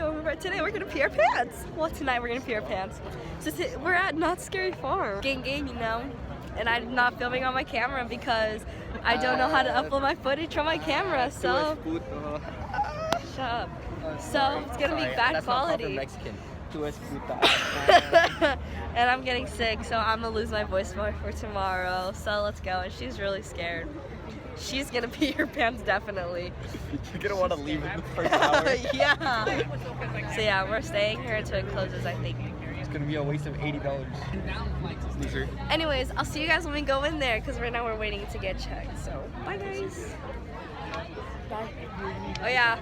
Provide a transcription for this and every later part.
so today we're gonna pee our pants. Well, tonight we're gonna pee our pants. So we're at Not Scary Farm. Gang, you know. And I'm not filming on my camera because I don't know how to upload my footage on my camera, so shut up. So it's gonna be bad quality. And I'm getting sick, so I'm gonna lose my voice for tomorrow. So let's go. And she's really scared. She's gonna pee her pants definitely. You're gonna want to leave in the first hour. Yeah. So yeah, we're staying here until it closes, I think. It's gonna be a waste of $80. Loser. Anyways, I'll see you guys when we go in there, because right now we're waiting to get checked. So bye guys. Bye. Oh yeah,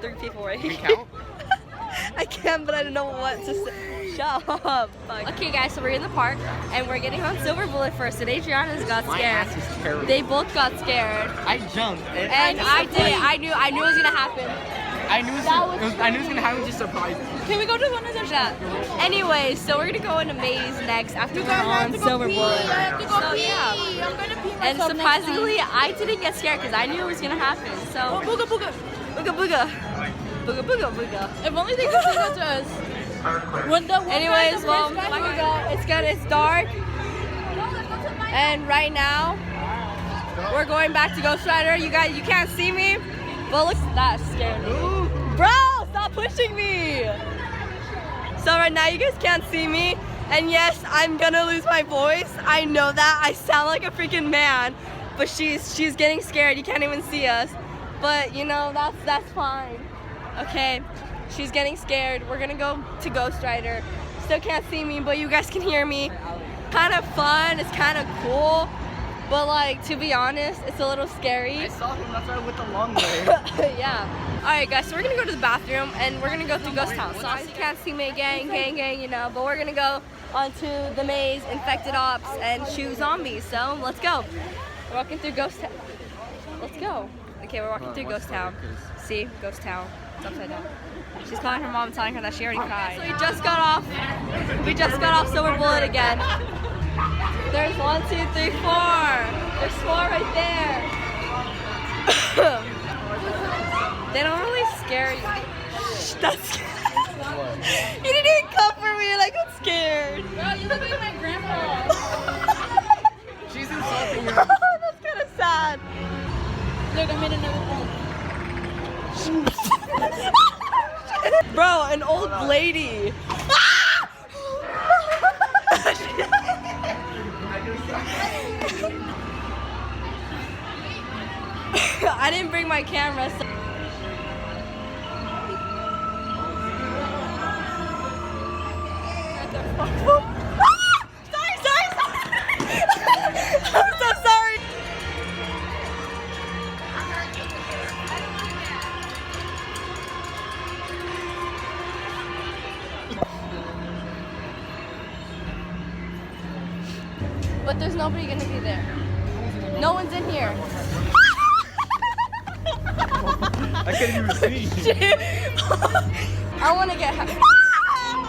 three people right here. Can you count? I can, but I don't know what to say. Shut up. Fuck. Okay guys, so we're in the park and we're getting on Silver Bullet first, and Adriana's got scared. My ass is terrible. They both got scared. I jumped. And I did it. I knew it was gonna happen. I knew it was gonna happen, just surprised me. Can we go to one of those? Yeah. Anyway, so we're gonna go in a maze next after we're on Silver Bullet. I have to go pee. Yeah. I'm gonna pee myself. And surprisingly, I didn't get scared because I knew it was gonna happen. So Booga booga. booga booga. Booga booga booga. If only they could say that to us. Anyways, well, it's dark. And right now, we're going back to Ghost Rider. You guys, you can't see me, but look, that scared me. Bro, stop pushing me. So right now, you guys can't see me. And yes, I'm gonna lose my voice. I know that. I sound like a freaking man. But she's getting scared. You can't even see us. But you know, that's fine. Okay, she's getting scared. We're gonna go to Ghost Rider. Still can't see me, but you guys can hear me. Kind of fun, it's kind of cool, but like, to be honest, it's a little scary. I saw him, that's why I went the long way. Yeah. Alright guys, so we're gonna go to the bathroom and we're gonna go through Ghost Town. So you can't see me, gang, you know, but we're gonna go onto the maze, infected ops, and shoot zombies. So let's go. We're walking through Ghost Town. Let's go. Okay, we're walking through Ghost Town. See, Ghost Town. It's upside down. She's calling her mom, telling her that she already cried. So we just got off Silver Bullet again. There's 1, 2, 3, 4. There's 4 right there. They don't really scare you. Shh, that's scary. You didn't even come for me, like I'm scared. Bro, you look like my grandpa. She's insulting you. That's kind of sad. Look, I made another one. Bro, an old lady. I didn't bring my camera. So sorry. I'm so sorry. But there's nobody gonna be there. No one's in here. I can't even see. I wanna get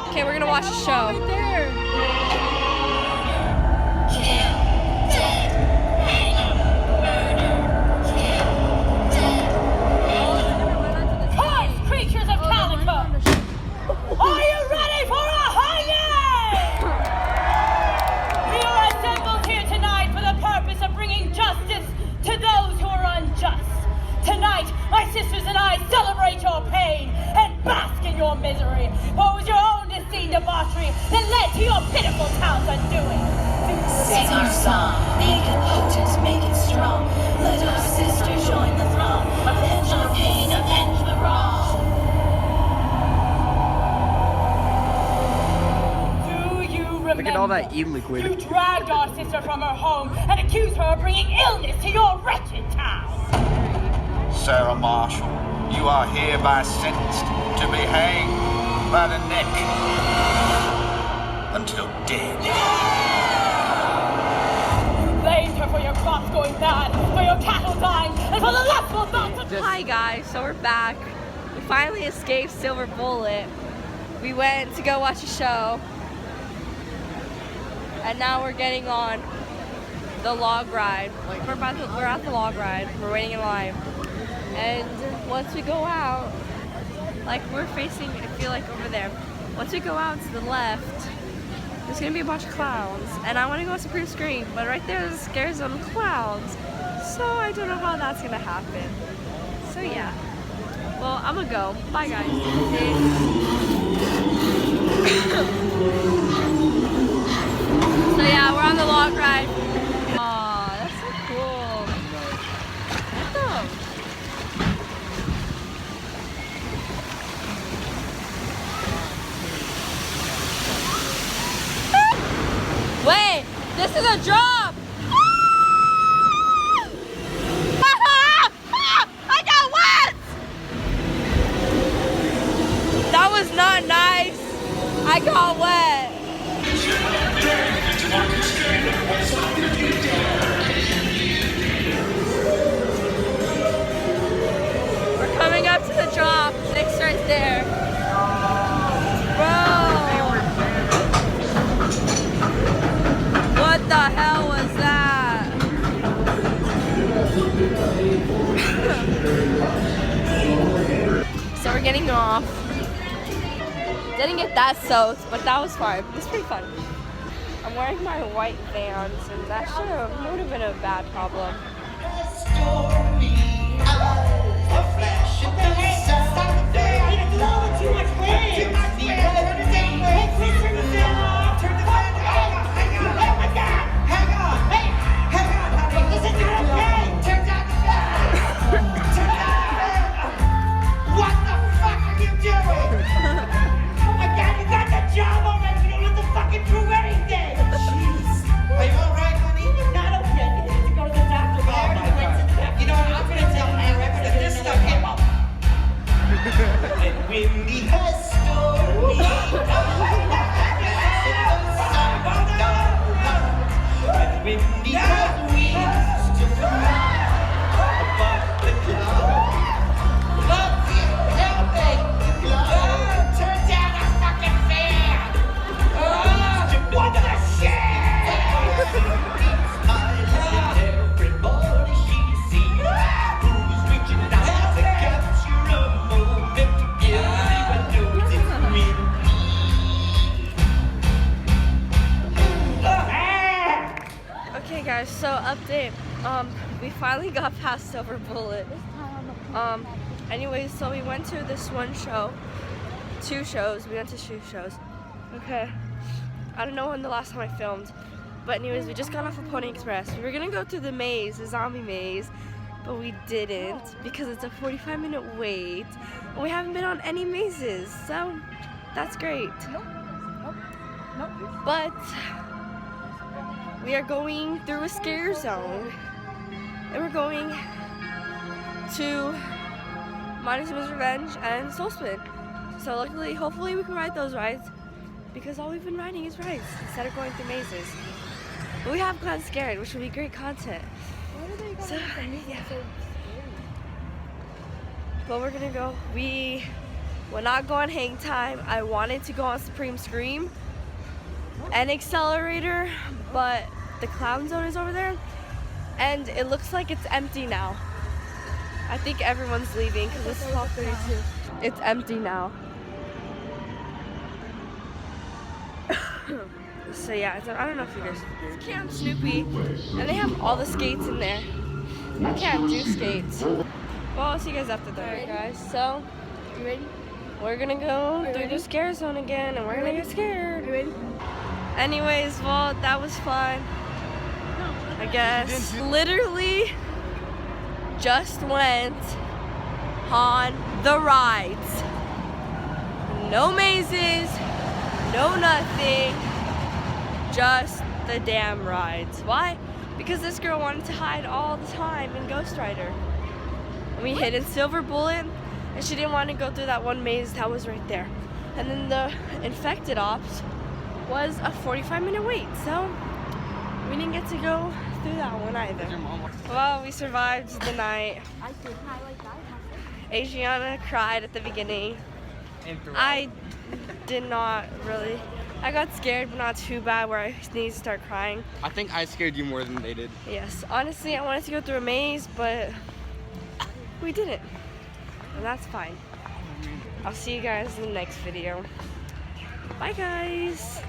Okay, we're gonna watch a show. Right there. Creatures of Calico! Are you ready for a hanging? We are assembled here tonight for the purpose of bringing justice to those who are unjust. Tonight, my sisters and I celebrate your pain and bask in your misery. For it was your own deceit debauchery that led to your pitiful town's undoing. Sing our song, make it potent, make it strong. Let our sisters join the throng. Avenge our pain, avenge the wrong. Look at all that e-liquid. You dragged our sister from her home and accused her of bringing illness to your wretched town. Sarah Marshall, you are hereby sentenced to be hanged by the neck until dead. You blamed her for your crops going bad, for your cattle dying, and for the lustful thoughts of... Hi guys, so we're back. We finally escaped Silver Bullet. We went to go watch a show. And now we're getting on the log ride. Like we're at the log ride. We're waiting in line. And once we go out, like we're facing, I feel like over there. Once we go out to the left, there's gonna be a bunch of clowns. And I wanna go on Supreme Scream, but right there scares them clowns. So I don't know how that's gonna happen. So yeah. Well, I'm gonna go. Bye guys. So yeah, we're on the log ride. Aw, that's so cool. Wait, this is a drop! I got wet! That was not nice. I got wet. We're coming up to the drop. Nick's right there. Bro. What the hell was that? So we're getting off. Didn't get that soaked, but that was fun. It was pretty fun. I'm wearing my white Vans, and that would have been a bad problem. So update, we finally got past Silver Bullet. Anyways, so we went to this one show, we went to 2 shows. Okay, I don't know when the last time I filmed, but anyways, we just got off of Pony Express. We were gonna go to the maze, the zombie maze, but we didn't because it's a 45-minute wait, and we haven't been on any mazes, so that's great. Nope. But we are going through a scare zone, and we're going to Montezuma's Revenge and Soul Spin. So luckily, hopefully we can ride those rides, because all we've been riding is rides instead of going through mazes. But we have gotten scared, which will be great content. Why do they So, yeah. so scary? But we're gonna go. We will not go on Hang Time. I wanted to go on Supreme Scream and Accelerator, but the clown zone is over there, and it looks like it's empty now. I think everyone's leaving because it's 12:32. It's empty now. So yeah, I don't know if you guys. It's Camp Snoopy, and they have all the skates in there. I can't do skates. Well, I'll see you guys after that. Alright guys, so you ready? We're gonna go through the scare zone again, and we're gonna get scared. You ready? Anyways, well, that was fun, I guess. Literally just went on the rides. No mazes, no nothing, just the damn rides. Why? Because this girl wanted to hide all the time in Ghost Rider. And we hid in Silver Bullet, and she didn't want to go through that one maze that was right there. And then the Infected Ops was a 45-minute wait, so we didn't get to go through that one either. Well, we survived the night. I did not like that. Adriana cried at the beginning. I did not really. I got scared, but not too bad where I need to start crying. I think I scared you more than they did. Yes, honestly, I wanted to go through a maze, but we didn't. And that's fine. I'll see you guys in the next video. Bye, guys.